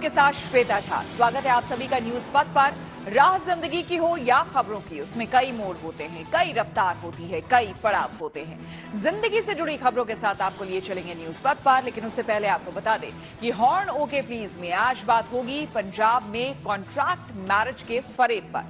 आपके साथ श्वेता झा। स्वागत है आप सभी का न्यूज पथ पर। राह जिंदगी की हो या खबरों की, उसमें कई मोड़ होते हैं, कई रफ्तार होती है, कई पड़ाव होते हैं। जिंदगी से जुड़ी खबरों के साथ आपको लिए चलेंगे न्यूज पथ पर, लेकिन उससे पहले आपको बता दें कि हॉर्न ओके प्लीज में आज बात होगी पंजाब में कॉन्ट्रैक्ट मैरिज के फरेब पर।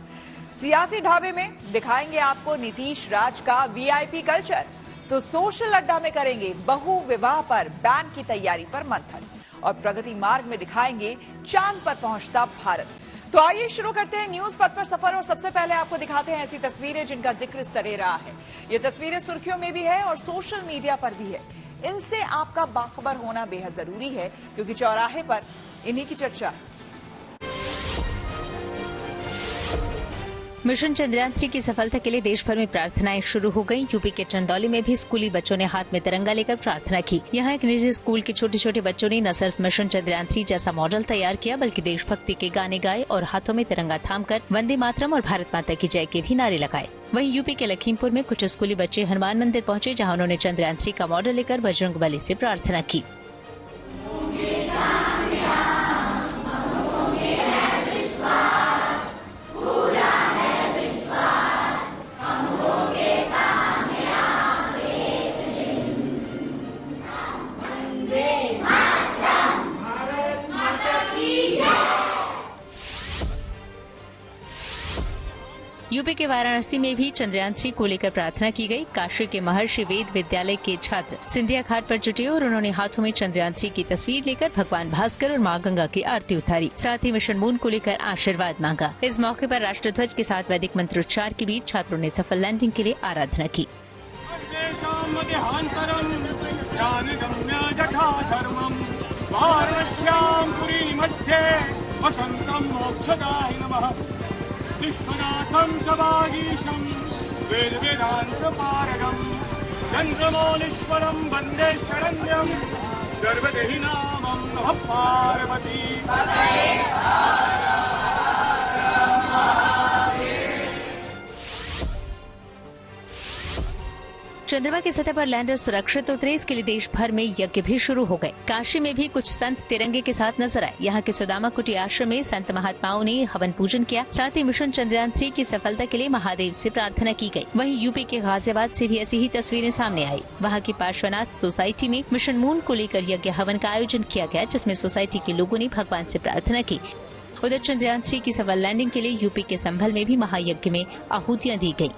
सियासी ढाबे में दिखाएंगे आपको नीतीश राज का वीआईपी कल्चर, तो सोशल अड्डा में करेंगे बहु विवाह पर बैन की तैयारी पर मंथन, और प्रगति मार्ग में दिखाएंगे चांद पर पहुंचता भारत। तो आइए शुरू करते हैं न्यूज पथ पर सफर, और सबसे पहले आपको दिखाते हैं ऐसी तस्वीरें जिनका जिक्र सरे रहा है। ये तस्वीरें सुर्खियों में भी है और सोशल मीडिया पर भी है। इनसे आपका बाखबर होना बेहद जरूरी है, क्योंकि चौराहे पर इन्हीं की चर्चा है। मिशन चंद्रयान-3 की सफलता के लिए देश भर में प्रार्थनाएं शुरू हो गईं। यूपी के चंदौली में भी स्कूली बच्चों ने हाथ में तिरंगा लेकर प्रार्थना की। यहाँ एक निजी स्कूल के छोटे छोटे बच्चों ने न सिर्फ मिशन चंद्रयान-3 जैसा मॉडल तैयार किया, बल्कि देशभक्ति के गाने गाए और हाथों में तिरंगा थामकर वंदे मातरम और भारत माता की जय के भी नारे लगाए। वहीं यूपी के लखीमपुर में कुछ स्कूली बच्चे हनुमान मंदिर पहुंचे, जहां उन्होंने चंद्रयान-3 का मॉडल लेकर बजरंगबली से प्रार्थना की। यूपी के वाराणसी में भी चंद्रयान-3 को लेकर प्रार्थना की गई। काशी के महर्षि वेद विद्यालय के छात्र सिंधिया घाट पर जुटे और उन्होंने हाथों में चंद्रयान-3 की तस्वीर लेकर भगवान भास्कर और मां गंगा की आरती उतारी। साथ ही मिशन मून को लेकर आशीर्वाद मांगा। इस मौके पर राष्ट्रध्वज के साथ वैदिक मंत्रोच्चार के बीच छात्रों ने सफल लैंडिंग के लिए आराधना की। विश्वनाथं सवागीशं वेद वेदांत पारगम चंद्रमौलीश्वरं वंदे शरण्यं सर्वदेहि नामं नमः पार्वती। चंद्रमा की सतह पर लैंडर सुरक्षित उतरे, इसके लिए देश भर में यज्ञ भी शुरू हो गए। काशी में भी कुछ संत तिरंगे के साथ नजर आए। यहाँ के सुदामा कुटी आश्रम में संत महात्माओं ने हवन पूजन किया। साथ ही मिशन चंद्रयान-3 की सफलता के लिए महादेव से प्रार्थना की गई। वहीं यूपी के गाजियाबाद से भी ऐसी ही तस्वीरें सामने आई। वहाँ की पार्श्वनाथ सोसाइटी में मिशन मून को लेकर यज्ञ हवन का आयोजन किया गया, जिसमें सोसाइटी के लोगों ने भगवान से प्रार्थना की। उधर चंद्रयान-3 की सफल लैंडिंग के लिए यूपी के संभल में भी महायज्ञ में आहुतियां दी गयी।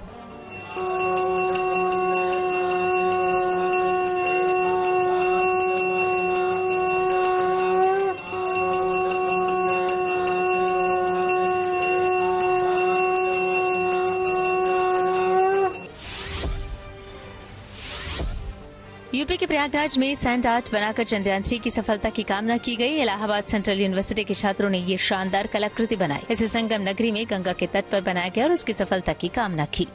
यूपी के प्रयागराज में सैंड आर्ट बनाकर चंद्रयान-3 की सफलता की कामना की गई। इलाहाबाद सेंट्रल यूनिवर्सिटी के छात्रों ने ये शानदार कलाकृति बनाई। इसे संगम नगरी में गंगा के तट पर बनाया गया और उसकी सफलता की कामना की।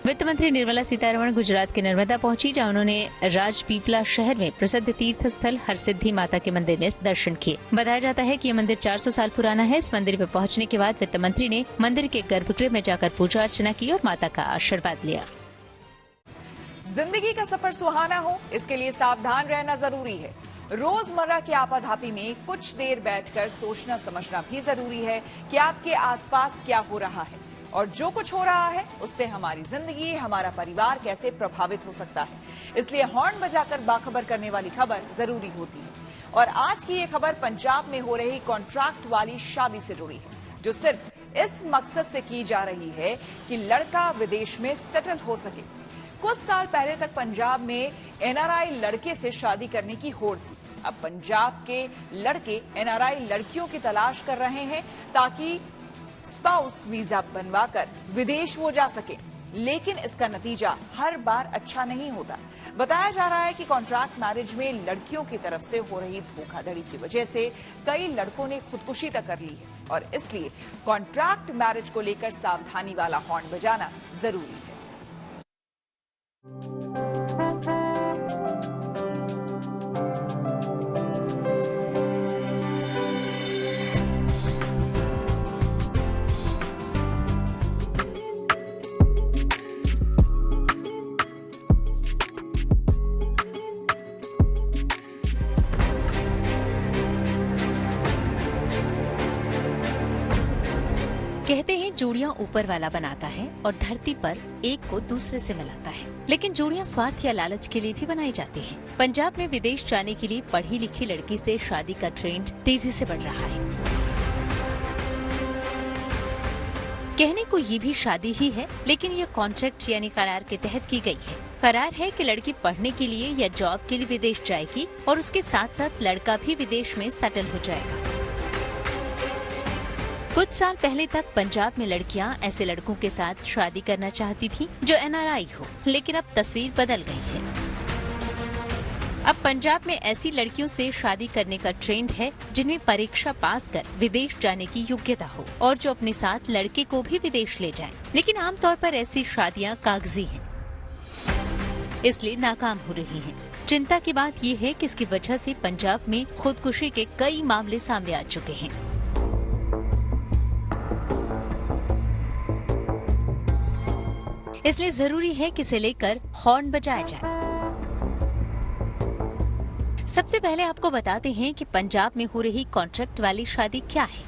वित्त मंत्री निर्मला सीतारमण गुजरात के नर्मदा पहुंची, जहां उन्होंने राजपीपला शहर में प्रसिद्ध तीर्थ स्थल हरसिद्धि माता के मंदिर में दर्शन किए। बताया जाता है कि यह मंदिर 400 साल पुराना है। इस मंदिर पर पहुंचने के बाद वित्त मंत्री ने मंदिर के गर्भगृह में जाकर पूजा अर्चना की और माता का आशीर्वाद लिया। जिंदगी का सफर सुहाना हो, इसके लिए सावधान रहना जरूरी है। रोजमर्रा की आपाधापी में कुछ देर बैठकर सोचना समझना भी जरूरी है कि आपके आसपास क्या हो रहा है, और जो कुछ हो रहा है उससे हमारी जिंदगी, हमारा परिवार कैसे प्रभावित हो सकता है। इसलिए हॉर्न बजाकर बाखबर करने वाली खबर जरूरी होती है। और आज की ये खबर पंजाब में हो रही कॉन्ट्रैक्ट वाली शादी से जुड़ी है, जो सिर्फ इस मकसद से की जा रही है कि लड़का विदेश में सेटल हो सके। कुछ साल पहले तक पंजाब में एनआरआई लड़के से शादी करने की होड़ थी। अब पंजाब के लड़के एनआरआई लड़कियों की तलाश कर रहे हैं ताकि स्पाउस वीजा बनवाकर विदेश वो जा सके, लेकिन इसका नतीजा हर बार अच्छा नहीं होता। बताया जा रहा है कि कॉन्ट्रैक्ट मैरिज में लड़कियों की तरफ से हो रही धोखाधड़ी की वजह से कई लड़कों ने खुदकुशी तक कर ली है, और इसलिए कॉन्ट्रैक्ट मैरिज को लेकर सावधानी वाला हॉर्न बजाना जरूरी है। जोड़ियां ऊपर वाला बनाता है और धरती पर एक को दूसरे से मिलाता है, लेकिन जोड़ियां स्वार्थ या लालच के लिए भी बनाई जाती हैं। पंजाब में विदेश जाने के लिए पढ़ी लिखी लड़की से शादी का ट्रेंड तेजी से बढ़ रहा है। कहने को ये भी शादी ही है, लेकिन ये कॉन्ट्रैक्ट यानी करार के तहत की गई है। करार है कि लड़की पढ़ने के लिए या जॉब के लिए विदेश जाएगी और उसके साथ साथ लड़का भी विदेश में सेटल हो जाएगा। कुछ साल पहले तक पंजाब में लड़कियां ऐसे लड़कों के साथ शादी करना चाहती थीं जो NRI हो, लेकिन अब तस्वीर बदल गई है। अब पंजाब में ऐसी लड़कियों से शादी करने का ट्रेंड है जिनमें परीक्षा पास कर विदेश जाने की योग्यता हो और जो अपने साथ लड़के को भी विदेश ले जाएं। लेकिन आमतौर पर ऐसी शादियां कागजी हैं, इसलिए नाकाम हो रही हैं। चिंता की बात ये है कि इसकी वजह से पंजाब में खुदकुशी के कई मामले सामने आ चुके हैं। इसलिए जरूरी है कि इसे लेकर हॉर्न बजाया जाए। सबसे पहले आपको बताते हैं कि पंजाब में हो रही कॉन्ट्रैक्ट वाली शादी क्या है।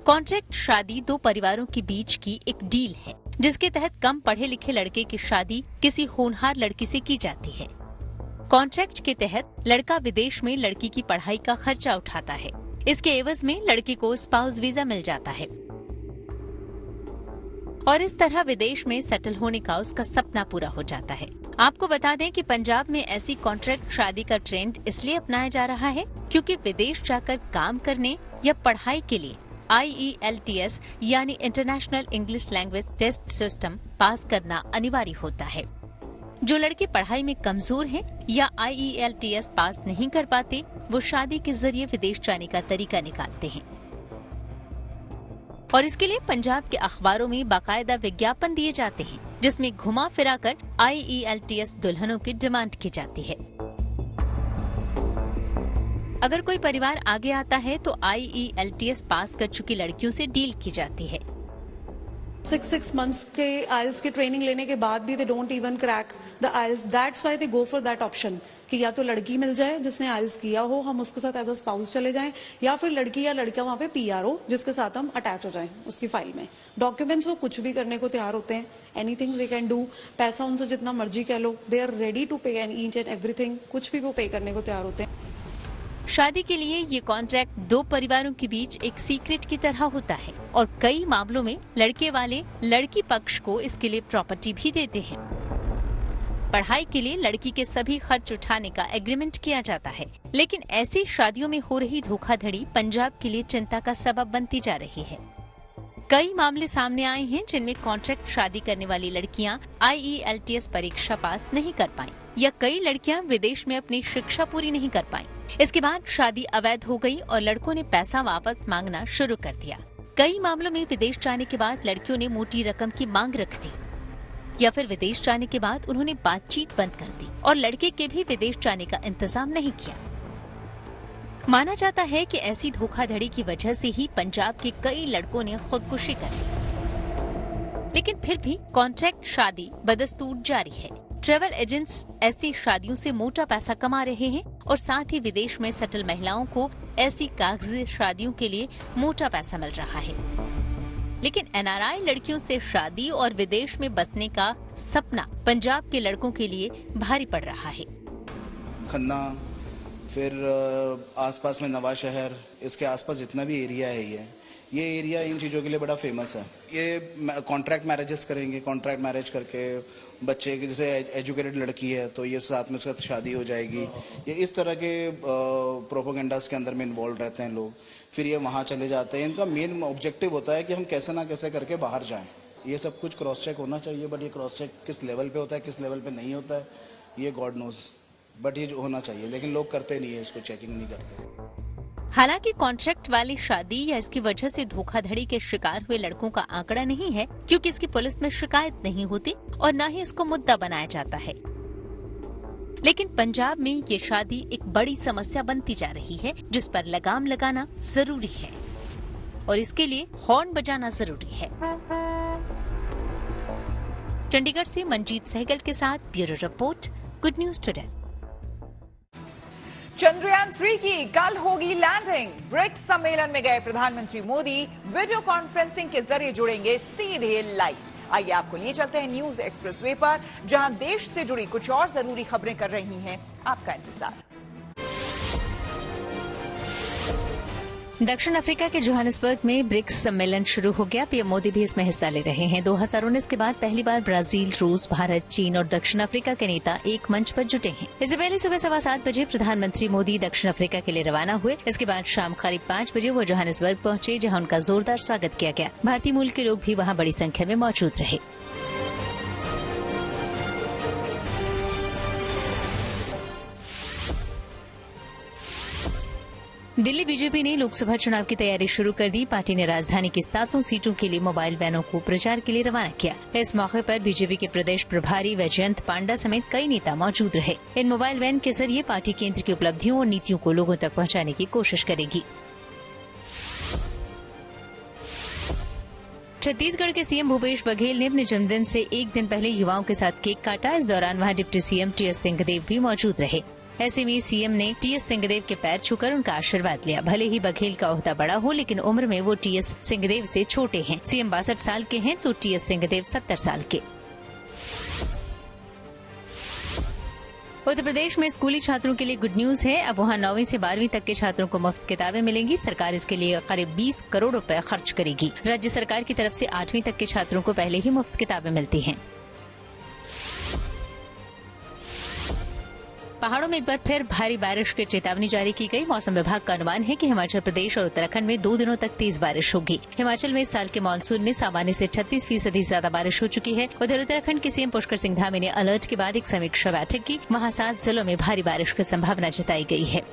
कॉन्ट्रैक्ट शादी दो परिवारों के बीच की एक डील है, जिसके तहत कम पढ़े लिखे लड़के की शादी किसी होनहार लड़की से की जाती है। कॉन्ट्रैक्ट के तहत लड़का विदेश में लड़की की पढ़ाई का खर्चा उठाता है। इसके एवज में लड़की को स्पाउस वीजा मिल जाता है और इस तरह विदेश में सेटल होने का उसका सपना पूरा हो जाता है। आपको बता दें कि पंजाब में ऐसी कॉन्ट्रैक्ट शादी का ट्रेंड इसलिए अपनाया जा रहा है क्योंकि विदेश जाकर काम करने या पढ़ाई के लिए IELTS यानी international English language test system pass करना अनिवार्य होता है। जो लड़के पढ़ाई में कमजोर हैं या IELTS पास नहीं कर पाते, वो शादी के जरिए विदेश जाने का तरीका निकालते हैं और इसके लिए पंजाब के अखबारों में बाकायदा विज्ञापन दिए जाते हैं, जिसमें घुमा फिराकर IELTS दुल्हनों की डिमांड की जाती है। अगर कोई परिवार आगे आता है तो IELTS पास कर चुकी लड़कियों से डील की जाती है। 6 months के IELTS की ट्रेनिंग लेने के बाद भी they don't even crack the IELTS। That's why they go for that option कि या तो लड़की मिल जाए जिसने IELTS किया हो, हम उसके साथ एज अ स्पाउस चले जाएं, या फिर लड़की या लड़का वहाँ पे PR हो जिसके साथ हम अटैच हो जाएं उसकी फाइल में। डॉक्यूमेंट्स वो कुछ भी करने को तैयार होते हैं, एनीथिंग दे कैन डू। पैसा उनसे जितना मर्जी कह लो, दे आर रेडी टू पे ईच एंड एवरीथिंग, कुछ भी वो पे करने को तैयार होते हैं। शादी के लिए ये कॉन्ट्रैक्ट दो परिवारों के बीच एक सीक्रेट की तरह होता है और कई मामलों में लड़के वाले लड़की पक्ष को इसके लिए प्रॉपर्टी भी देते हैं। पढ़ाई के लिए लड़की के सभी खर्च उठाने का एग्रीमेंट किया जाता है, लेकिन ऐसी शादियों में हो रही धोखाधड़ी पंजाब के लिए चिंता का सबब बनती जा रही है। कई मामले सामने आए हैं जिनमें कॉन्ट्रैक्ट शादी करने वाली लड़कियां IELTS परीक्षा पास नहीं कर पाईं या कई लड़कियां विदेश में अपनी शिक्षा पूरी नहीं कर पाईं। इसके बाद शादी अवैध हो गई और लड़कों ने पैसा वापस मांगना शुरू कर दिया। कई मामलों में विदेश जाने के बाद लड़कियों ने मोटी रकम की मांग रख दी या फिर विदेश जाने के बाद उन्होंने बातचीत बंद कर दी और लड़के के भी विदेश जाने का इंतजाम नहीं किया। माना जाता है कि ऐसी धोखाधड़ी की वजह से ही पंजाब के कई लड़कों ने खुदकुशी कर ली। लेकिन फिर भी कॉन्ट्रैक्ट शादी बदस्तूर जारी है। ट्रैवल एजेंट्स ऐसी शादियों से मोटा पैसा कमा रहे हैं और साथ ही विदेश में सेटल महिलाओं को ऐसी कागजी शादियों के लिए मोटा पैसा मिल रहा है। लेकिन NRI लड़कियों से शादी और विदेश में बसने का सपना पंजाब के लड़कों के लिए भारी पड़ रहा है। खन्ना, फिर आसपास में नवा शहर, इसके आसपास जितना भी एरिया है ये एरिया इन चीज़ों के लिए बड़ा फेमस है। ये कॉन्ट्रैक्ट मैरिजेस करेंगे, कॉन्ट्रैक्ट मैरिज करके बच्चे की, जैसे एजुकेटेड लड़की है तो ये साथ में उसका शादी हो जाएगी। ये इस तरह के प्रोपोगेंडास के अंदर में इन्वॉल्व रहते हैं लोग, फिर ये वहाँ चले जाते हैं। इनका मेन ऑब्जेक्टिव होता है कि हम कैसे ना कैसे करके बाहर जाएं। ये सब कुछ क्रॉस चेक होना चाहिए, बट ये क्रॉस चेक किस लेवल पे होता है, किस लेवल पे नहीं होता है, ये गॉड नोज, बट ये होना चाहिए। लेकिन लोग करते नहीं है, इसको चेकिंग नहीं करते। हालांकि कॉन्ट्रैक्ट वाली शादी या इसकी वजह से धोखाधड़ी के शिकार हुए लड़कों का आंकड़ा नहीं है, क्योंकि इसकी पुलिस में शिकायत नहीं होती और न ही इसको मुद्दा बनाया जाता है। लेकिन पंजाब में ये शादी एक बड़ी समस्या बनती जा रही है, जिस पर लगाम लगाना जरूरी है और इसके लिए हॉर्न बजाना जरूरी है। चंडीगढ़ से मंजीत सहगल के साथ bureau report, good news today. Chandrayaan 3 की कल होगी लैंडिंग। ब्रिक्स सम्मेलन में गए प्रधानमंत्री मोदी वीडियो कॉन्फ्रेंसिंग के जरिए जुड़ेंगे सीधे लाइव। आइए आपको लिए चलते हैं न्यूज एक्सप्रेसवे पर, जहां देश से जुड़ी कुछ और जरूरी खबरें कर रही हैं आपका इंतजार। दक्षिण अफ्रीका के जोहानिसबर्ग में ब्रिक्स सम्मेलन शुरू हो गया। पीएम मोदी भी इसमें हिस्सा ले रहे हैं। 2019 के बाद पहली बार ब्राजील, रूस, भारत, चीन और दक्षिण अफ्रीका के नेता एक मंच पर जुटे हैं। इससे पहले सुबह 7:15 बजे प्रधानमंत्री मोदी दक्षिण अफ्रीका के लिए रवाना हुए। इसके बाद शाम करीब 5 बजे वो जोहानिसबर्ग पहुंचे, जहां उनका जोरदार स्वागत किया गया। भारतीय मूल के लोग भी वहां बड़ी संख्या में मौजूद रहे। दिल्ली बीजेपी ने लोकसभा चुनाव की तैयारी शुरू कर दी। पार्टी ने राजधानी की 7 सीटों के लिए मोबाइल वैनों को प्रचार के लिए रवाना किया। इस मौके पर बीजेपी के प्रदेश प्रभारी वैजयंत पांडा समेत कई नेता मौजूद रहे। इन मोबाइल वैन के जरिए पार्टी केंद्र की उपलब्धियों और नीतियों को लोगों तक पहुंचाने की कोशिश करेगी। छत्तीसगढ़ के सीएम भूपेश बघेल ने अपने जन्मदिन से एक दिन पहले युवाओं के साथ केक काटा। इस दौरान वहां डिप्टी सीएम टीएस सिंहदेव भी मौजूद रहे। ऐसे में सीएम ने टीएस सिंहदेव के पैर छूकर उनका आशीर्वाद लिया। भले ही बघेल का ओहदा बड़ा हो, लेकिन उम्र में वो टीएस सिंहदेव से छोटे हैं। सीएम 62 साल के हैं तो टीएस सिंहदेव 70 साल के। उत्तर प्रदेश में स्कूली छात्रों के लिए गुड न्यूज है। अब वहां 9वीं से 12वीं तक के छात्रों को मुफ्त किताबें मिलेंगी। सरकार इसके लिए करीब 20 करोड़ रुपए खर्च करेगी। राज्य सरकार की तरफ से 8वीं तक के छात्रों को पहले ही मुफ्त किताबें मिलती हैं। पहाड़ों में एक बार फिर भारी बारिश की चेतावनी जारी की गई। मौसम विभाग का अनुमान है कि हिमाचल प्रदेश और उत्तराखंड में 2 दिनों तक तेज बारिश होगी। हिमाचल में इस साल के मानसून में सामान्य से 36% ज्यादा बारिश हो चुकी है। उधर उत्तराखंड के सीएम पुष्कर सिंह धामी ने अलर्ट के बाद एक समीक्षा बैठक की। वहां 7 जिलों में भारी बारिश की संभावना जताई गई है।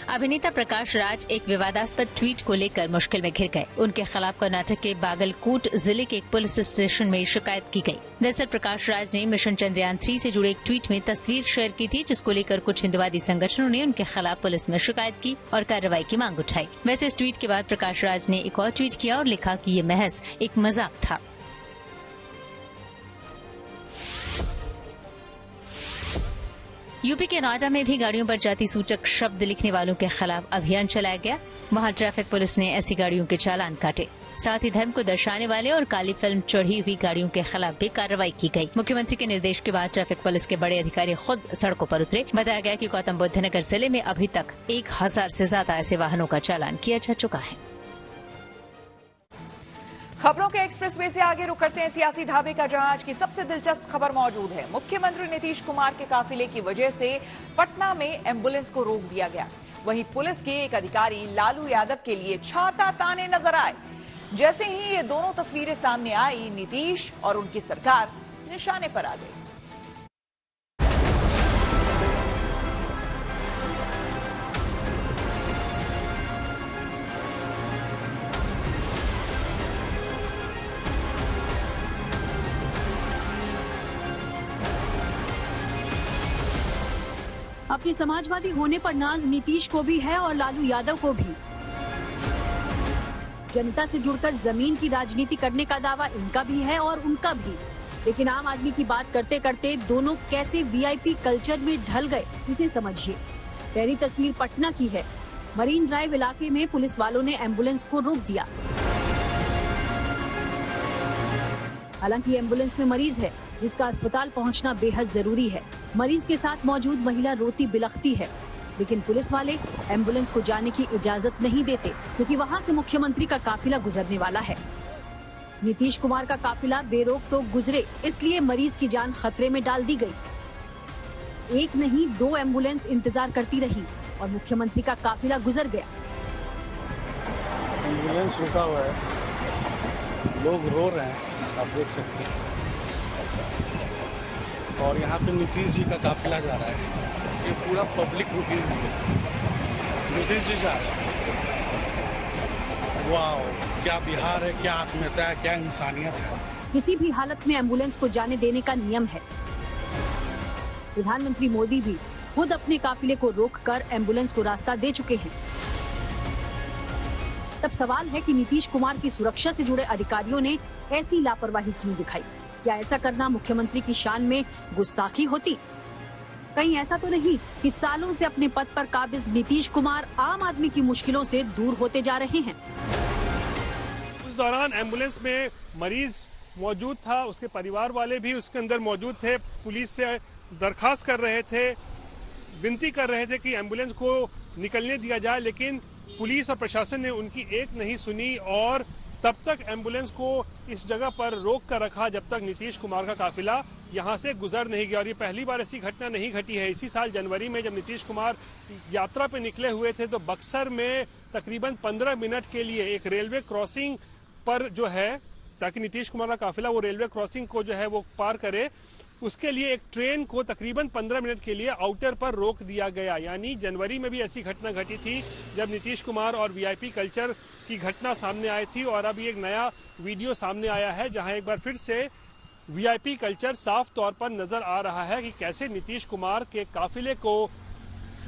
अभिनेता प्रकाश राज एक विवादास्पद ट्वीट को लेकर मुश्किल में घिर गए। उनके खिलाफ कर्नाटक के बागलकोट जिले के एक पुलिस स्टेशन में शिकायत की गई। दरअसल प्रकाश राज ने मिशन चंद्रयान 3 से जुड़े एक ट्वीट में तस्वीर शेयर की थी, जिसको लेकर कुछ हिंदुवादी संगठनों ने उनके खिलाफ पुलिस में शिकायत की और कार्रवाई की मांग उठाई। वैसे इस ट्वीट के बाद प्रकाश राज ने एक और ट्वीट किया और लिखा कि ये महज एक मजाक था। यूपी के नोएडा में भी गाड़ियों पर जाति सूचक शब्द लिखने वालों के खिलाफ अभियान चलाया गया। वहां ट्रैफिक पुलिस ने ऐसी गाड़ियों के चालान काटे। साथ ही धर्म को दर्शाने वाले और काली फिल्म चढ़ी हुई गाड़ियों के खिलाफ भी कार्रवाई की गई। मुख्यमंत्री के निर्देश के बाद ट्रैफिक पुलिस के बड़े अधिकारी खुद सड़कों पर उतरे। बताया गया कि गौतम बुद्ध नगर जिले में अभी तक 1000 से ज्यादा ऐसे वाहनों का चालान किया जा चुका है। खबरों के एक्सप्रेसवे से आगे रुक करते हैं सियासी ढाबे का, जहां आज की सबसे दिलचस्प खबर मौजूद है। मुख्यमंत्री नीतीश कुमार के काफिले की वजह से पटना में एम्बुलेंस को रोक दिया गया। वहीं पुलिस के एक अधिकारी लालू यादव के लिए छाता ताने नजर आए। जैसे ही ये दोनों तस्वीरें सामने आई, नीतीश और उनकी सरकार निशाने पर आ गई। अपनी समाजवादी होने पर नाज नीतीश को भी है और लालू यादव को भी। जनता से जुड़कर जमीन की राजनीति करने का दावा इनका भी है और उनका भी। लेकिन आम आदमी की बात करते करते दोनों कैसे वीआईपी कल्चर में ढल गए, इसे समझिए। पहली तस्वीर पटना की है। मरीन ड्राइव इलाके में पुलिस वालों ने एम्बुलेंस को रोक दिया। हालांकि एम्बुलेंस में मरीज है, जिसका अस्पताल पहुंचना बेहद जरूरी है। मरीज के साथ मौजूद महिला रोती बिलखती है, लेकिन पुलिस वाले एम्बुलेंस को जाने की इजाजत नहीं देते, क्योंकि वहां से मुख्यमंत्री का काफिला गुजरने वाला है। नीतीश कुमार का काफिला बेरोक टोक गुजरे, इसलिए मरीज की जान खतरे में डाल दी गई। एक नहीं 2 एम्बुलेंस इंतजार करती रही और मुख्यमंत्री का काफिला गुजर गया। एम्बुलेंस रुका हुआ है, लोग रो रहे हैं, आप देख सकते हैं। और यहाँ पे नीतीश जी का काफिला जा रहा है। ये पूरा पब्लिक रुकी हुई है। नीतीश जी जा रहे हैं। वाह, क्या बिहार है, क्या आत्मीयता है, क्या इंसानियत है। किसी भी हालत में एम्बुलेंस को जाने देने का नियम है। प्रधानमंत्री मोदी भी खुद अपने काफिले को रोककर एम्बुलेंस को रास्ता दे चुके हैं। तब सवाल है कि नीतीश कुमार की सुरक्षा से जुड़े अधिकारियों ने ऐसी लापरवाही क्यों दिखाई। क्या ऐसा करना मुख्यमंत्री की शान में गुस्ताखी होती? कहीं ऐसा तो नहीं कि सालों से अपने पद पर काबिज नीतीश कुमार आम आदमी की मुश्किलों से दूर होते जा रहे हैं? उस दौरान एम्बुलेंस में मरीज मौजूद था, उसके परिवार वाले भी उसके अंदर मौजूद थे। पुलिस से दरखास्त कर रहे थे, विनती कर रहे थे कि एम्बुलेंस को निकलने दिया जाए, लेकिन पुलिस और प्रशासन ने उनकी एक नहीं सुनी और तब तक एम्बुलेंस को इस जगह पर रोक कर रखा जब तक नीतीश कुमार का काफिला यहां से गुजर नहीं गया। और ये पहली बार ऐसी घटना नहीं घटी है। इसी साल जनवरी में जब नीतीश कुमार यात्रा पे निकले हुए थे तो बक्सर में तकरीबन 15 मिनट के लिए एक रेलवे क्रॉसिंग पर जो है, ताकि नीतीश कुमार का काफिला वो रेलवे क्रॉसिंग को जो है वो पार करे, उसके लिए एक ट्रेन को तकरीबन 15 मिनट के लिए आउटर पर रोक दिया गया। यानी जनवरी में भी ऐसी घटना घटी थी जब नीतीश कुमार और वीआईपी कल्चर की घटना सामने आई थी। और अब एक नया वीडियो सामने आया है जहां एक बार फिर से वीआईपी कल्चर साफ तौर पर नजर आ रहा है कि कैसे नीतीश कुमार के काफिले को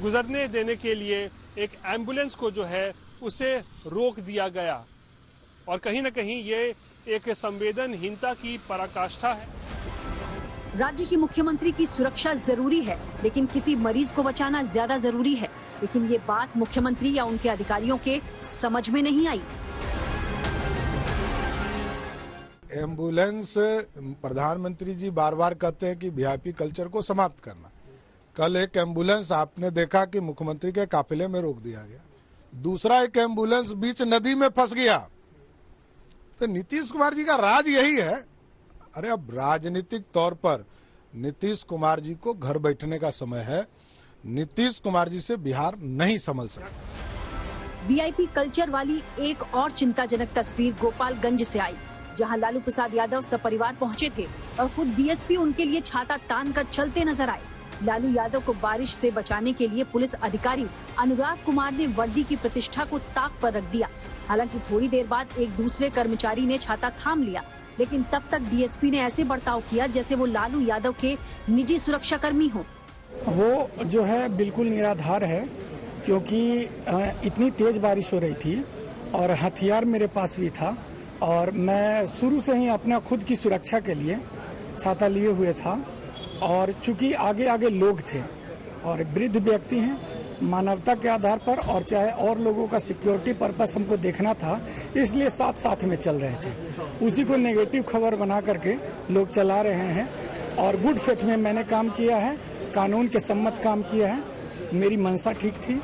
गुजरने देने के लिए एक एम्बुलेंस को जो है उसे रोक दिया गया। और कहीं न कहीं ये एक संवेदनहीनता की पराकाष्ठा है। राज्य के मुख्यमंत्री की सुरक्षा जरूरी है, लेकिन किसी मरीज को बचाना ज्यादा जरूरी है। लेकिन ये बात मुख्यमंत्री या उनके अधिकारियों के समझ में नहीं आई। एम्बुलेंस, प्रधानमंत्री जी बार बार कहते हैं कि वीआईपी कल्चर को समाप्त करना। कल एक एम्बुलेंस आपने देखा कि मुख्यमंत्री के काफिले में रोक दिया गया, दूसरा एक एम्बुलेंस बीच नदी में फंस गया। तो नीतीश कुमार जी का राज यही है। अरे अब राजनीतिक तौर पर नीतीश कुमार जी को घर बैठने का समय है। नीतीश कुमार जी से बिहार नहीं संभल सकता। वीआईपी कल्चर वाली एक और चिंताजनक तस्वीर गोपालगंज से आई, जहां लालू प्रसाद यादव सपरिवार पहुंचे थे और खुद डीएसपी उनके लिए छाता तान कर चलते नजर आए। लालू यादव को बारिश से बचाने के लिए पुलिस अधिकारी अनुराग कुमार ने वर्दी की प्रतिष्ठा को ताक पर रख दिया। हालांकि थोड़ी देर बाद एक दूसरे कर्मचारी ने छाता थाम लिया, लेकिन तब तक डीएसपी ने ऐसे बर्ताव किया जैसे वो लालू यादव के निजी सुरक्षा कर्मी हो। वो जो है बिल्कुल निराधार है, क्योंकि इतनी तेज बारिश हो रही थी और हथियार मेरे पास भी था और मैं शुरू से ही अपना खुद की सुरक्षा के लिए छाता लिए हुए था। और चूंकि आगे आगे लोग थे और वृद्ध व्यक्ति हैं, मानवता के आधार पर और चाहे और लोगों का सिक्योरिटी पर्पस हमको देखना था, इसलिए साथ साथ में चल रहे थे। उसी को नेगेटिव खबर बना करके लोग चला रहे हैं और गुड फेथ में मैंने काम किया है, कानून के सम्मत काम किया है, मेरी मंशा ठीक थी।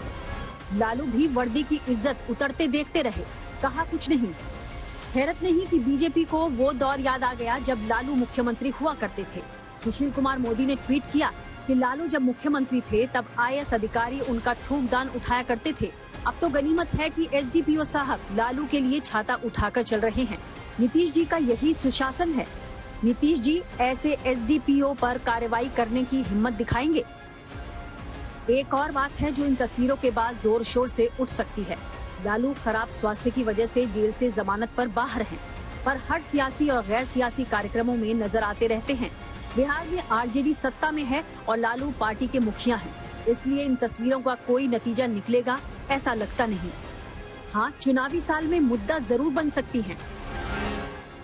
लालू भी वर्दी की इज्जत उतरते देखते रहे, कहा कुछ नहीं। हैरत नहीं कि बीजेपी को वो दौर याद आ गया जब लालू मुख्यमंत्री हुआ करते थे। सुशील कुमार मोदी ने ट्वीट किया कि लालू जब मुख्यमंत्री थे तब आईएएस अधिकारी उनका थूकदान उठाया करते थे। अब तो गनीमत है कि एसडीपीओ साहब लालू के लिए छाता उठाकर चल रहे हैं। नीतीश जी का यही सुशासन है। नीतीश जी ऐसे एसडीपीओ पर कार्रवाई करने की हिम्मत दिखाएंगे? एक और बात है जो इन तस्वीरों के बाद जोर शोर से उठ सकती है। लालू खराब स्वास्थ्य की वजह से जेल से जमानत पर बाहर हैं, पर हर सियासी और गैर सियासी कार्यक्रमों में नजर आते रहते हैं। बिहार में आरजेडी सत्ता में है और लालू पार्टी के मुखिया हैं, इसलिए इन तस्वीरों का कोई नतीजा निकलेगा ऐसा लगता नहीं। हाँ, चुनावी साल में मुद्दा जरूर बन सकती हैं।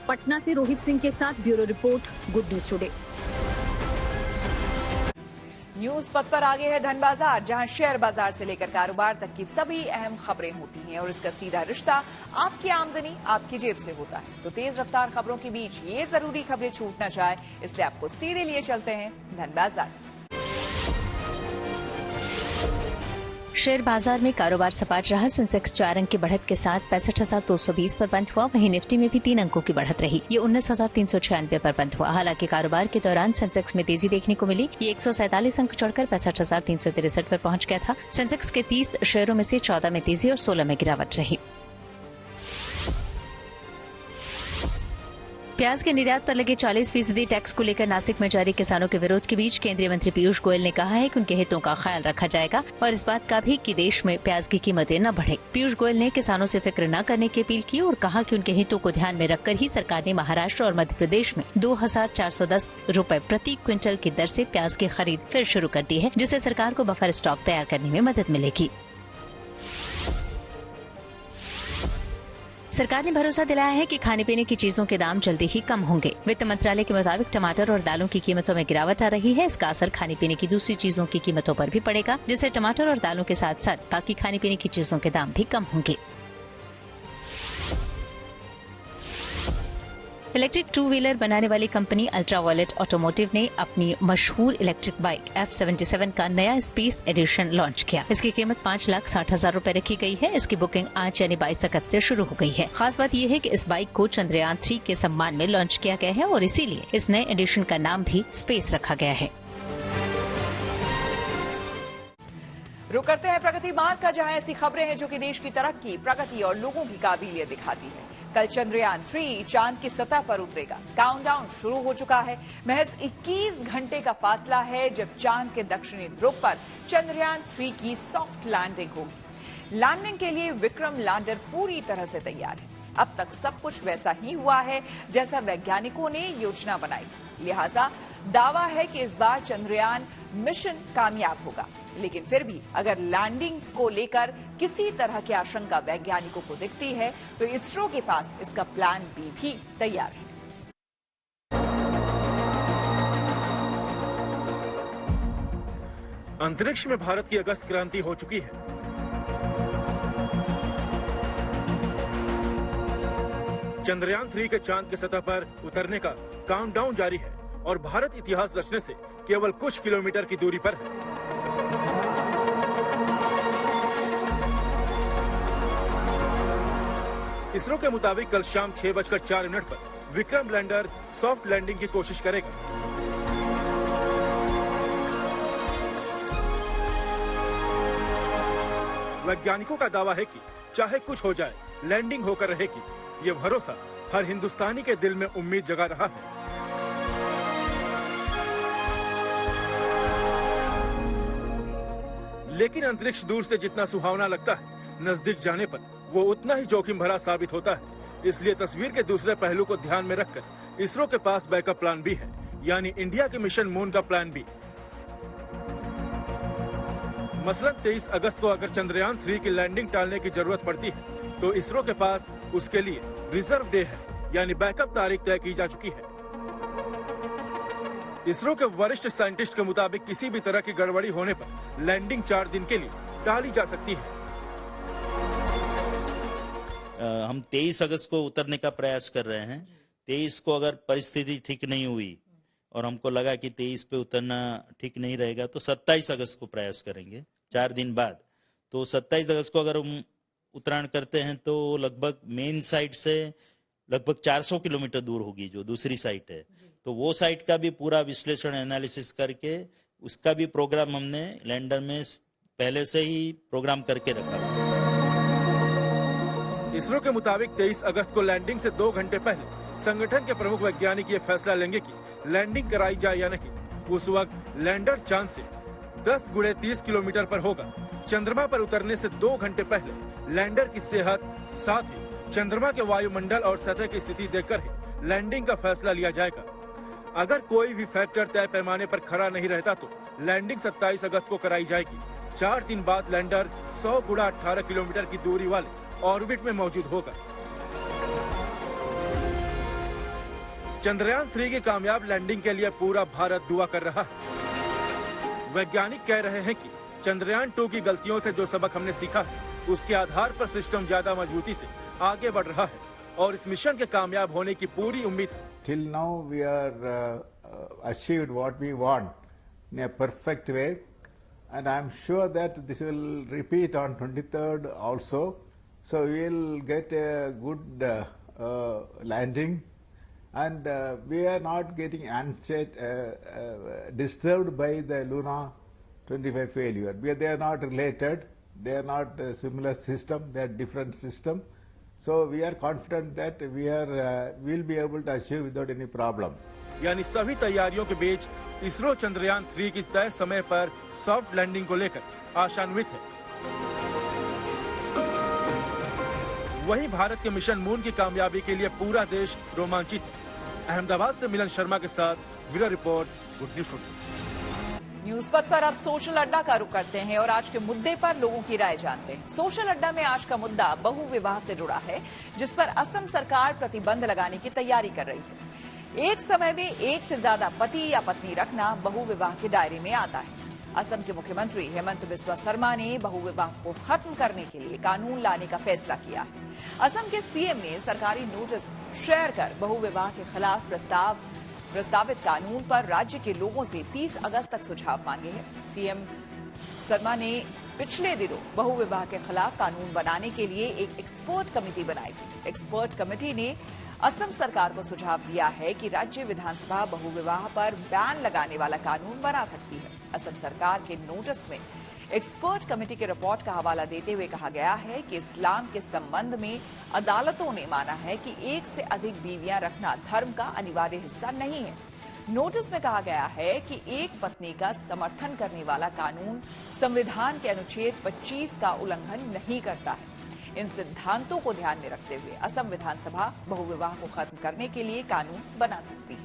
पटना से रोहित सिंह के साथ bureau report, good news today. News पथ पर आगे है धन बाजार, जहां शेयर बाजार से लेकर कारोबार तक की सभी अहम खबरें होती हैं और इसका सीधा रिश्ता आपकी आमदनी आपकी जेब से होता है। तो तेज रफ्तार खबरों के बीच ये जरूरी खबरें छूट न जाए, इसलिए आपको सीधे लिए चलते हैं धन बाजार। शेयर बाजार में कारोबार सपाट रहा। सेंसेक्स 4 अंक की बढ़त के साथ 65,220 पर बंद हुआ। वहीं निफ्टी में भी 3 अंकों की बढ़त रही। ये 19,396 पर बंद हुआ। हालांकि कारोबार के दौरान सेंसेक्स में तेजी देखने को मिली। ये 147 अंक चढ़कर 65,363 पर पहुंच गया था। सेंसेक्स के 30 शेयरों में से 14 में तेजी और 16 में गिरावट रही। प्याज के निर्यात पर लगे 40% टैक्स को लेकर नासिक में जारी किसानों के विरोध के बीच केंद्रीय मंत्री पीयूष गोयल ने कहा है कि उनके हितों का ख्याल रखा जाएगा और इस बात का भी कि देश में प्याज की कीमतें न बढ़े। पीयूष गोयल ने किसानों से फिक्र न करने की अपील की और कहा कि उनके हितों को ध्यान में रखकर ही सरकार ने महाराष्ट्र और मध्य प्रदेश में 2,410 रुपए प्रति क्विंटल की दर से प्याज की खरीद फिर शुरू कर दी है, जिससे सरकार को बफर स्टॉक तैयार करने में मदद मिलेगी। सरकार ने भरोसा दिलाया है कि खाने पीने की चीजों के दाम जल्दी ही कम होंगे। वित्त मंत्रालय के मुताबिक टमाटर और दालों की कीमतों में गिरावट आ रही है। इसका असर खाने पीने की दूसरी चीजों की कीमतों पर भी पड़ेगा, जिससे टमाटर और दालों के साथ साथ बाकी खाने पीने की चीजों के दाम भी कम होंगे। इलेक्ट्रिक 2 व्हीलर बनाने वाली कंपनी अल्ट्रावायलेट ऑटोमोटिव ने अपनी मशहूर इलेक्ट्रिक बाइक F77 का नया स्पेस एडिशन लॉन्च किया। इसकी कीमत 5,60,000 रूपए रखी गई है। इसकी बुकिंग आज यानी 22 अगस्त से शुरू हो गई है। खास बात यह है कि इस बाइक को चंद्रयान 3 के सम्मान में लॉन्च किया गया है और इसीलिए इस नए एडिशन का नाम भी स्पेस रखा गया है। रुक करते हैं प्रगति मार्ग का, जहां ऐसी खबरें हैं जो कि देश की तरक्की, प्रगति और लोगों की काबिलियत दिखाती है। कल चंद्रयान 3 चांद की सतह पर उतरेगा। काउंटडाउन शुरू हो चुका है। महज 21 घंटे का फासला है जब चांद के दक्षिणी ध्रुव पर चंद्रयान 3 की सॉफ्ट लैंडिंग होगी। लैंडिंग के लिए विक्रम लैंडर पूरी तरह से तैयार है। अब तक सब कुछ वैसा ही हुआ है जैसा वैज्ञानिकों ने योजना बनाई। लिहाजा दावा है कि इस बार चंद्रयान मिशन कामयाब होगा। लेकिन फिर भी अगर लैंडिंग को लेकर किसी तरह की आशंका वैज्ञानिकों को दिखती है तो इसरो के पास इसका प्लान बी भी तैयार है। अंतरिक्ष में भारत की अगस्त क्रांति हो चुकी है। चंद्रयान 3 के चांद की सतह पर उतरने का काउंटडाउन जारी है और भारत इतिहास रचने से केवल कुछ किलोमीटर की दूरी पर है। इसरो के मुताबिक कल शाम 6:04 पर विक्रम लैंडर सॉफ्ट लैंडिंग की कोशिश करेगा। वैज्ञानिकों का दावा है कि चाहे कुछ हो जाए, लैंडिंग होकर रहेगी। ये भरोसा हर हिंदुस्तानी के दिल में उम्मीद जगा रहा है। लेकिन अंतरिक्ष दूर से जितना सुहावना लगता है, नजदीक जाने पर वो उतना ही जोखिम भरा साबित होता है। इसलिए तस्वीर के दूसरे पहलू को ध्यान में रखकर इसरो के पास बैकअप प्लान भी है, यानी इंडिया के मिशन मून का प्लान भी। मसलन 23 अगस्त को अगर चंद्रयान 3 की लैंडिंग टालने की जरूरत पड़ती है तो इसरो के पास उसके लिए रिजर्व डे है, यानी बैकअप तारीख तय की जा चुकी है। इसरो के वरिष्ठ साइंटिस्ट के मुताबिक किसी भी तरह की गड़बड़ी होने पर लैंडिंग 4 दिन के लिए टाली जा सकती है। हम 23 अगस्त को उतरने का प्रयास कर रहे हैं। 23 को अगर परिस्थिति ठीक नहीं हुई और हमको लगा कि 23 पे उतरना ठीक नहीं रहेगा तो 27 अगस्त को प्रयास करेंगे, 4 दिन बाद। तो 27 अगस्त को अगर हम उतराण करते हैं तो लगभग मेन साइट से लगभग 400 किलोमीटर दूर होगी जो दूसरी साइट है। तो वो साइट का भी पूरा विश्लेषण एनालिसिस करके उसका भी प्रोग्राम हमने लैंडर में पहले से ही प्रोग्राम करके रखा। इसरो के मुताबिक 23 अगस्त को लैंडिंग से 2 घंटे पहले संगठन के प्रमुख वैज्ञानिक ये फैसला लेंगे कि लैंडिंग कराई जाए या नहीं। उस वक्त लैंडर चांद से 10 × 30 किलोमीटर पर होगा। चंद्रमा पर उतरने से 2 घंटे पहले लैंडर की सेहत, साथ ही चंद्रमा के वायुमंडल और सतह की स्थिति देखकर ही लैंडिंग का फैसला लिया जाएगा। अगर कोई भी फैक्टर तय पैमाने पर खड़ा नहीं रहता तो लैंडिंग 27 अगस्त को कराई जाएगी। 4 दिन बाद लैंडर 100 × 18 किलोमीटर की दूरी वाले ऑर्बिट में मौजूद होगा। चंद्रयान 3 की कामयाब लैंडिंग के लिए पूरा भारत दुआ कर रहा है। वैज्ञानिक कह रहे हैं कि चंद्रयान 2 की गलतियों से जो सबक हमने सीखा है, उसके आधार पर सिस्टम ज्यादा मजबूती से आगे बढ़ रहा है और इस मिशन के कामयाब होने की पूरी उम्मीद है। Till now we are achieved what we want in a perfect way, and I am sure that this will repeat on 23rd also. So we will get a good landing, and we are not getting disturbed by the Luna 25 failure. They are not related, they are not a similar system, they are different system. So we are confident that we will be able to achieve without any problem. यानी सभी तैयारियों के बीच इसरो चंद्रयान 3 की तय समय पर soft landing को लेकर आशान्वित है। वहीं भारत के मिशन मून की कामयाबी के लिए पूरा देश रोमांचित है। अहमदाबाद से मिलन शर्मा के साथ bureau report, good news. News पथ पर अब सोशल अड्डा का रुख करते हैं और आज के मुद्दे पर लोगों की राय जानते हैं। सोशल अड्डा में आज का मुद्दा बहु विवाह से जुड़ा है, जिस पर असम सरकार प्रतिबंध लगाने की तैयारी कर रही है। एक समय में एक से ज्यादा पति या पत्नी रखना बहु विवाह के दायरे में आता है। असम के मुख्यमंत्री हेमंत बिस्वा शर्मा ने बहु विवाह को खत्म करने के लिए कानून लाने का फैसला किया है। असम के सीएम ने सरकारी नोटिस शेयर कर बहु विवाह के खिलाफ प्रस्तावित कानून पर राज्य के लोगों से 30 अगस्त तक सुझाव मांगे हैं। सीएम शर्मा ने पिछले दिनों बहु विवाह के खिलाफ कानून बनाने के लिए एक एक्सपर्ट कमेटी बनाई थी। एक्सपर्ट कमेटी ने असम सरकार को सुझाव दिया है कि राज्य विधानसभा बहु विवाह पर बैन लगाने वाला कानून बना सकती है। असम सरकार के नोटिस में एक्सपर्ट कमेटी की रिपोर्ट का हवाला देते हुए कहा गया है कि इस्लाम के संबंध में अदालतों ने माना है कि एक से अधिक बीवियां रखना धर्म का अनिवार्य हिस्सा नहीं है। नोटिस में कहा गया है कि एक पत्नी का समर्थन करने वाला कानून संविधान के अनुच्छेद 25 का उल्लंघन नहीं करता है। इन सिद्धांतों को ध्यान में रखते हुए असम विधानसभा बहुविवाह को खत्म करने के लिए कानून बना सकती है।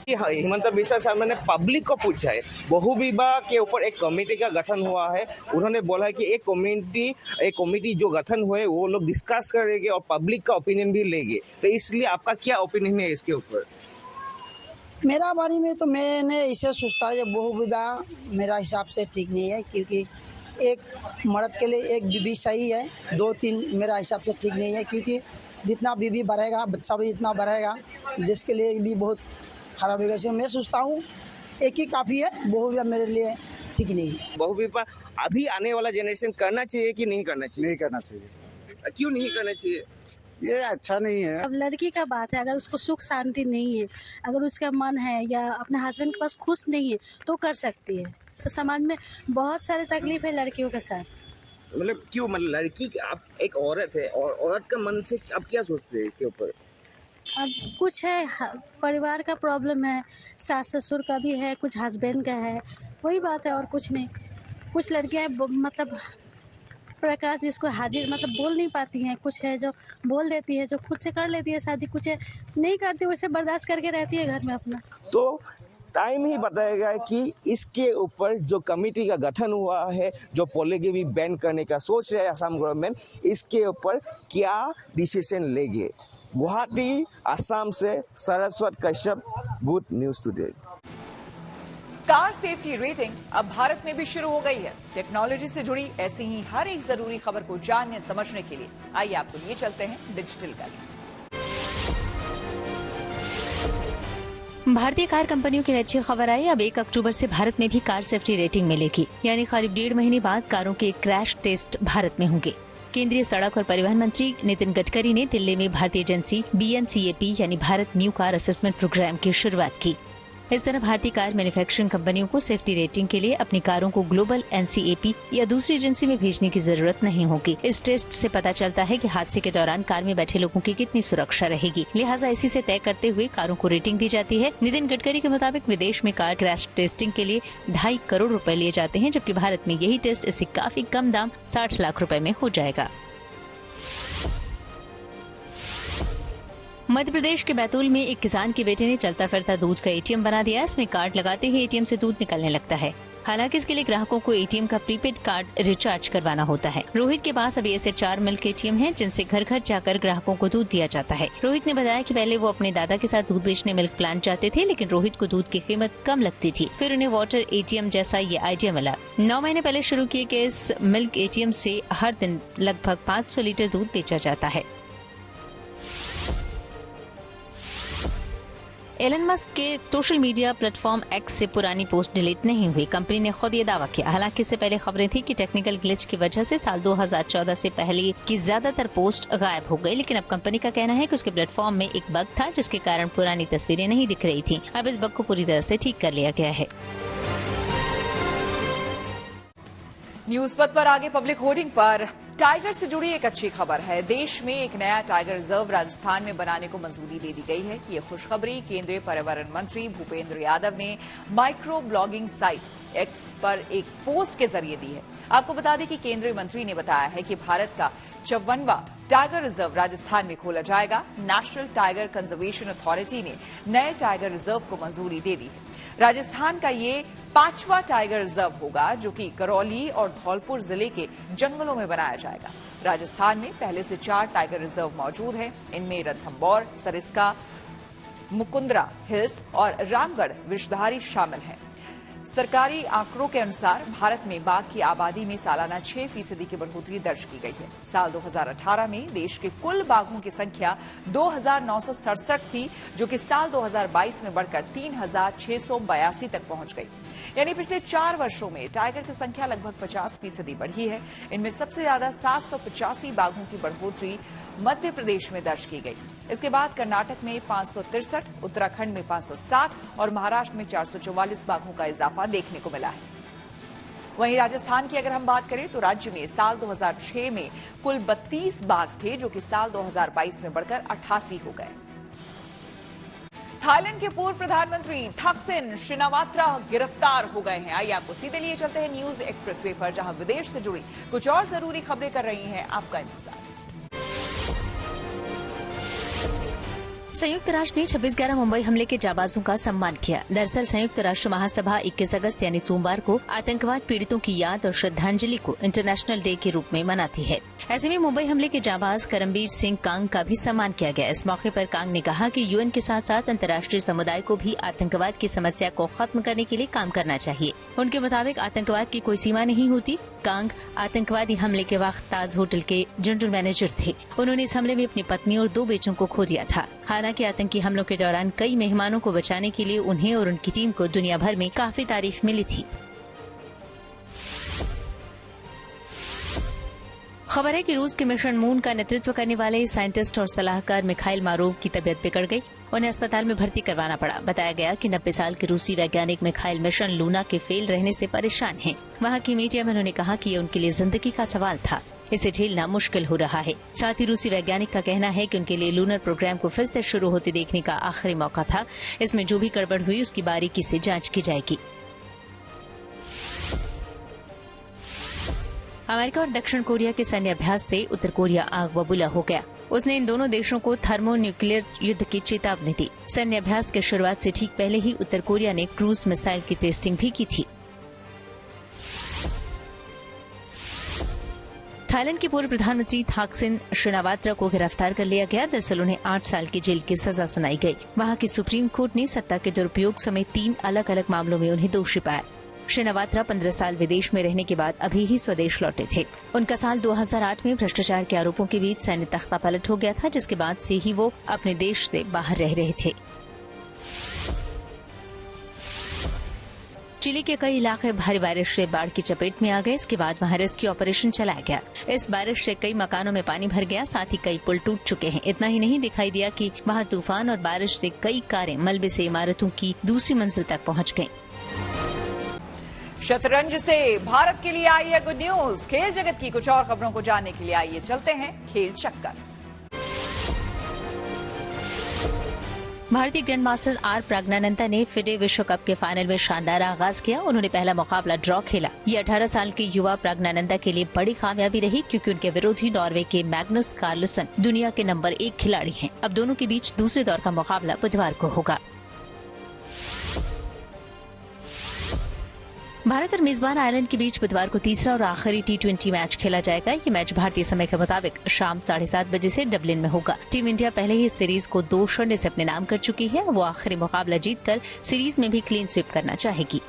हेमंत बिस्वा शर्मा ने पब्लिक को पूछा है, बहु विवाह के ऊपर एक कमेटी का गठन हुआ है। उन्होंने बोला है कि एक कमेटी जो गठन हुए वो लोग डिस्कस करेंगे और पब्लिक का ओपिनियन भी लेंगे। तो इसलिए आपका क्या ओपिनियन है इसके ऊपर? मेरा बारे में तो मैंने इसे सोचता है बहु विवाह मेरा हिसाब से ठीक नहीं है, क्योंकि एक मर्द के लिए एक बीवी सही है, 2-3 मेरा हिसाब से ठीक नहीं है, क्योंकि जितना बीवी बढ़ेगा बच्चा भी जितना बढ़ेगा, देश के लिए भी बहुत खराब होगा। इसलिए मैं सोचता हूँ एक ही काफ़ी है, बहु विवाह मेरे लिए ठीक नहीं है। बहु विवाह अभी आने वाला जनरेशन करना चाहिए कि नहीं करना चाहिए? नहीं करना चाहिए। क्यों नहीं करना चाहिए? ये अच्छा नहीं है। अब लड़की का बात है, अगर उसको सुख शांति नहीं है, अगर उसका मन है या अपने हस्बैंड के पास खुश नहीं है तो कर सकती है। तो समाज में बहुत सारे तकलीफ है लड़कियों के साथ। मतलब क्यों? मतलब लड़की आप एक औरत है और औरत का मन से आप क्या सोचते हैं इसके ऊपर? अब कुछ है परिवार का प्रॉब्लम है, सास ससुर का भी है, कुछ हस्बैंड का है, वही बात है और कुछ नहीं। कुछ लड़कियां मतलब प्रकाश जिसको हाजिर मतलब बोल नहीं पाती हैं, कुछ है जो बोल देती है, जो खुद से कर लेती है शादी, कुछ है नहीं करती, वैसे बर्दाश्त करके रहती है घर में अपना। तो टाइम ही बताएगा कि इसके ऊपर जो कमेटी का गठन हुआ है, जो पॉलीगैमी बैन करने का सोच रहे हैं असम गवर्नमेंट, इसके ऊपर क्या डिसीजन लेंगे। गुवाहाटी असम से Saraswat Kashyap, good news today. Car safety rating अब भारत में भी शुरू हो गई है। टेक्नोलॉजी से जुड़ी ऐसी ही हर एक जरूरी खबर को जानने समझने के लिए आइए आपको लिए चलते हैं डिजिटल गली। भारतीय कार कंपनियों की अच्छी खबर आई, अब 1 अक्टूबर से भारत में भी कार सेफ्टी रेटिंग मिलेगी। यानी करीब 1.5 महीने बाद कारों के क्रैश टेस्ट भारत में होंगे। केंद्रीय सड़क और परिवहन मंत्री नितिन गडकरी ने दिल्ली में भारतीय एजेंसी BNCAP यानी Bharat new car assessment programme की शुरुआत की। इस तरह भारतीय कार मैन्युफैक्चरिंग कंपनियों को सेफ्टी रेटिंग के लिए अपनी कारों को ग्लोबल NCAP या दूसरी एजेंसी में भेजने की जरूरत नहीं होगी। इस टेस्ट से पता चलता है कि हादसे के दौरान कार में बैठे लोगों की कितनी सुरक्षा रहेगी, लिहाजा इसी से तय करते हुए कारों को रेटिंग दी जाती है। नितिन गडकरी के मुताबिक विदेश में कार क्रैश टेस्टिंग के लिए 2.5 करोड़ रुपए लिए जाते हैं, जबकि भारत में यही टेस्ट इससे काफी कम दाम 60 लाख रुपए में हो जाएगा। मध्य प्रदेश के बैतूल में एक किसान के बेटे ने चलता फिरता दूध का ATM बना दिया। इसमें कार्ड लगाते ही ATM से दूध निकलने लगता है। हालांकि इसके लिए ग्राहकों को ATM का प्रीपेड कार्ड रिचार्ज करवाना होता है। रोहित के पास अभी ऐसे 4 मिल्क ATM हैं, जिनसे घर घर जाकर ग्राहकों को दूध दिया जाता है। रोहित ने बताया कि पहले वो अपने दादा के साथ दूध बेचने मिल्क प्लांट जाते थे, लेकिन रोहित को दूध की कीमत कम लगती थी। फिर उन्हें वाटर ATM जैसा ये आइडिया मिला। 9 महीने पहले शुरू किए गए इस मिल्क ATM से हर दिन लगभग 500 लीटर दूध बेचा जाता है। एलन मस्क के सोशल मीडिया प्लेटफॉर्म X से पुरानी पोस्ट डिलीट नहीं हुई। कंपनी ने खुद ये दावा किया। हालांकि इससे पहले खबरें थी कि टेक्निकल ग्लिच की वजह से साल 2014 से पहले की ज्यादातर पोस्ट गायब हो गई, लेकिन अब कंपनी का कहना है कि उसके प्लेटफॉर्म में एक बग था, जिसके कारण पुरानी तस्वीरें नहीं दिख रही थी। अब इस बग को पूरी तरह से ठीक कर लिया गया है। न्यूज पथ पर आगे पब्लिक होर्डिंग पर टाइगर से जुड़ी एक अच्छी खबर है। देश में एक नया टाइगर रिजर्व राजस्थान में बनाने को मंजूरी दे दी गई है। ये खुशखबरी केंद्रीय पर्यावरण मंत्री भूपेंद्र यादव ने माइक्रो ब्लॉगिंग साइट एक्स पर एक पोस्ट के जरिए दी है। आपको बता दें कि केंद्रीय मंत्री ने बताया है कि भारत का 54वां टाइगर रिजर्व राजस्थान में खोला जाएगा। नेशनल टाइगर कंजर्वेशन अथॉरिटी ने नए टाइगर रिजर्व को मंजूरी दे दी है। राजस्थान का ये 5वां टाइगर रिजर्व होगा, जो कि करौली और धौलपुर जिले के जंगलों में बनाया जाएगा। राजस्थान में पहले से 4 टाइगर रिजर्व मौजूद हैं। इनमें रणथंभौर, सरिस्का, मुकुंदरा हिल्स और रामगढ़ विषधारी शामिल हैं। सरकारी आंकड़ों के अनुसार भारत में बाघ की आबादी में सालाना 6% की बढ़ोतरी दर्ज की गई है। साल 2018 में देश के कुल बाघों की संख्या 2,967 थी, जो कि साल 2022 में बढ़कर 3,682 तक पहुंच गई। यानी पिछले 4 वर्षों में टाइगर की संख्या लगभग 50% बढ़ी है। इनमें सबसे ज्यादा 785 बाघों की बढ़ोतरी मध्य प्रदेश में दर्ज की गई। इसके बाद कर्नाटक में 563, उत्तराखंड में 560 और महाराष्ट्र में 444 बाघों का इजाफा देखने को मिला है। वहीं राजस्थान की अगर हम बात करें तो राज्य में साल 2006 में कुल 32 बाघ थे, जो कि साल 2022 में बढ़कर 88 हो गए। थाईलैंड के पूर्व प्रधानमंत्री थकसिन शिनावात्रा गिरफ्तार हो गए हैं। आइए आपको सीधे लिए चलते हैं न्यूज एक्सप्रेसवे पर, जहां विदेश से जुड़ी कुछ और जरूरी खबरें कर रही हैं आपका इंतजार। संयुक्त राष्ट्र ने 26/11 मुंबई हमले के जाबाजों का सम्मान किया। दरअसल संयुक्त राष्ट्र महासभा 21 अगस्त यानी सोमवार को आतंकवाद पीड़ितों की याद और श्रद्धांजलि को इंटरनेशनल डे के रूप में मनाती है। ऐसे में मुंबई हमले के जाबाज करमबीर सिंह कांग का भी सम्मान किया गया। इस मौके पर कांग ने कहा कि यूएन के साथ साथ अंतर्राष्ट्रीय समुदाय को भी आतंकवाद की समस्या को खत्म करने के लिए काम करना चाहिए। उनके मुताबिक आतंकवाद की कोई सीमा नहीं होती। कांग आतंकवादी हमले के वक्त ताज होटल के जनरल मैनेजर थे। उन्होंने इस हमले में अपनी पत्नी और 2 बेटों को खो दिया था। हालांकि आतंकी हमलों के दौरान कई मेहमानों को बचाने के लिए उन्हें और उनकी टीम को दुनिया भर में काफी तारीफ मिली थी। खबर है कि रूस के मिशन मून का नेतृत्व करने वाले साइंटिस्ट और सलाहकार मिखाइल मारोव की तबीयत बिगड़ गई। उन्हें अस्पताल में भर्ती करवाना पड़ा। बताया गया कि 90 साल के रूसी वैज्ञानिक मिखाइल मिशन लूना के फेल रहने से परेशान हैं। वहां की मीडिया में उन्होंने कहा कि ये उनके लिए जिंदगी का सवाल था। इसे झेलना मुश्किल हो रहा है। साथ ही रूसी वैज्ञानिक का कहना है कि उनके लिए लूनर प्रोग्राम को फिर से शुरू होते देखने का आखिरी मौका था। इसमें जो भी गड़बड़ हुई उसकी बारीकी से जांच की जाएगी। अमेरिका और दक्षिण कोरिया के सैन्य अभ्यास से उत्तर कोरिया आग बबूला हो गया। उसने इन दोनों देशों को थर्मोन्यूक्लियर युद्ध की चेतावनी दी। सैन्य अभ्यास की शुरुआत से ठीक पहले ही उत्तर कोरिया ने क्रूज मिसाइल की टेस्टिंग भी की थी। थाईलैंड के पूर्व प्रधानमंत्री थकसिन शिनावात्रा को गिरफ्तार कर लिया गया। दरअसल उन्हें 8 साल की जेल की सजा सुनाई गई। वहां की सुप्रीम कोर्ट ने सत्ता के दुरुपयोग समेत 3 अलग अलग मामलों में उन्हें दोषी पाया। शिनावात्रा 15 साल विदेश में रहने के बाद अभी ही स्वदेश लौटे थे। उनका साल 2008 में भ्रष्टाचार के आरोपों के बीच सैन्य तख्ता पलट हो गया था, जिसके बाद से ही वो अपने देश से बाहर रह रहे थे। चिली के कई इलाके भारी बारिश से बाढ़ की चपेट में आ गए। इसके बाद वहां रेस्क्यू ऑपरेशन चलाया गया। इस बारिश से कई मकानों में पानी भर गया, साथ ही कई पुल टूट चुके हैं। इतना ही नहीं, दिखाई दिया कि वहां तूफान और बारिश से कई कारें मलबे से इमारतों की दूसरी मंजिल तक पहुंच गईं। शतरंज से भारत के लिए आई है गुड न्यूज। खेल जगत की कुछ और खबरों को जानने के लिए आइए चलते हैं खेल चक्कर। भारतीय ग्रैंड मास्टर आर प्रज्ञानंदा ने फिडे विश्व कप के फाइनल में शानदार आगाज किया। उन्होंने पहला मुकाबला ड्रॉ खेला। ये 18 साल के युवा प्रज्ञानंदा के लिए बड़ी कामयाबी रही, क्योंकि उनके विरोधी नॉर्वे के मैग्नुस कार्लसन दुनिया के नंबर 1 खिलाड़ी हैं। अब दोनों के बीच दूसरे दौर का मुकाबला बुधवार को होगा। भारत और मेजबान आयरलैंड के बीच बुधवार को तीसरा और आखिरी T20 मैच खेला जाएगा। ये मैच भारतीय समय के मुताबिक शाम 7:30 बजे से डबलिन में होगा। टीम इंडिया पहले ही इस सीरीज को 2-0 से अपने नाम कर चुकी है। वो आखिरी मुकाबला जीतकर सीरीज में भी क्लीन स्वीप करना चाहेगी।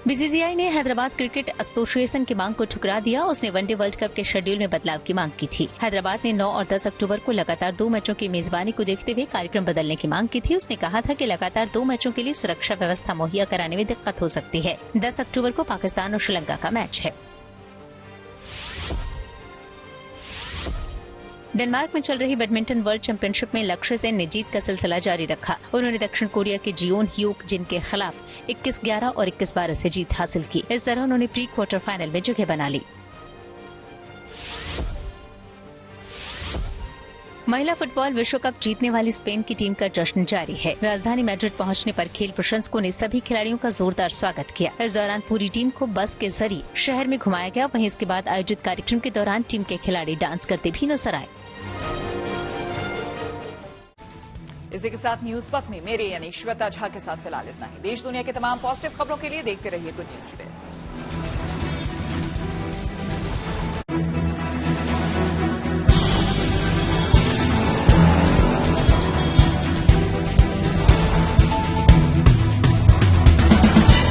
बीसीसीआई ने हैदराबाद क्रिकेट एसोसिएशन की मांग को ठुकरा दिया। उसने वनडे वर्ल्ड कप के शेड्यूल में बदलाव की मांग की थी। हैदराबाद ने 9 और 10 अक्टूबर को लगातार 2 मैचों की मेजबानी को देखते हुए कार्यक्रम बदलने की मांग की थी। उसने कहा था कि लगातार 2 मैचों के लिए सुरक्षा व्यवस्था मुहैया कराने में दिक्कत हो सकती है। 10 अक्टूबर को पाकिस्तान और श्रीलंका का मैच है। डेनमार्क में चल रही बैडमिंटन वर्ल्ड चैंपियनशिप में लक्ष्य सेन ने जीत का सिलसिला जारी रखा। उन्होंने दक्षिण कोरिया के जियोन ह्यूक जिन के खिलाफ 21-11 और 21-12 से जीत हासिल की। इस तरह उन्होंने प्री क्वार्टर फाइनल में जगह बना ली। महिला फुटबॉल विश्व कप जीतने वाली स्पेन की टीम का जश्न जारी है। राजधानी मैड्रिड पहुंचने पर खेल प्रशंसकों ने सभी खिलाड़ियों का जोरदार स्वागत किया। इस दौरान पूरी टीम को बस के जरिए शहर में घुमाया गया। वहीं इसके बाद आयोजित कार्यक्रम के दौरान टीम के खिलाड़ी डांस करते भी नजर आए। इसी के साथ न्यूज पक में मेरे यानी श्वेता झा के साथ फिलहाल इतना ही। देश दुनिया के तमाम पॉजिटिव खबरों के लिए देखते रहिए गुड न्यूज टुडे।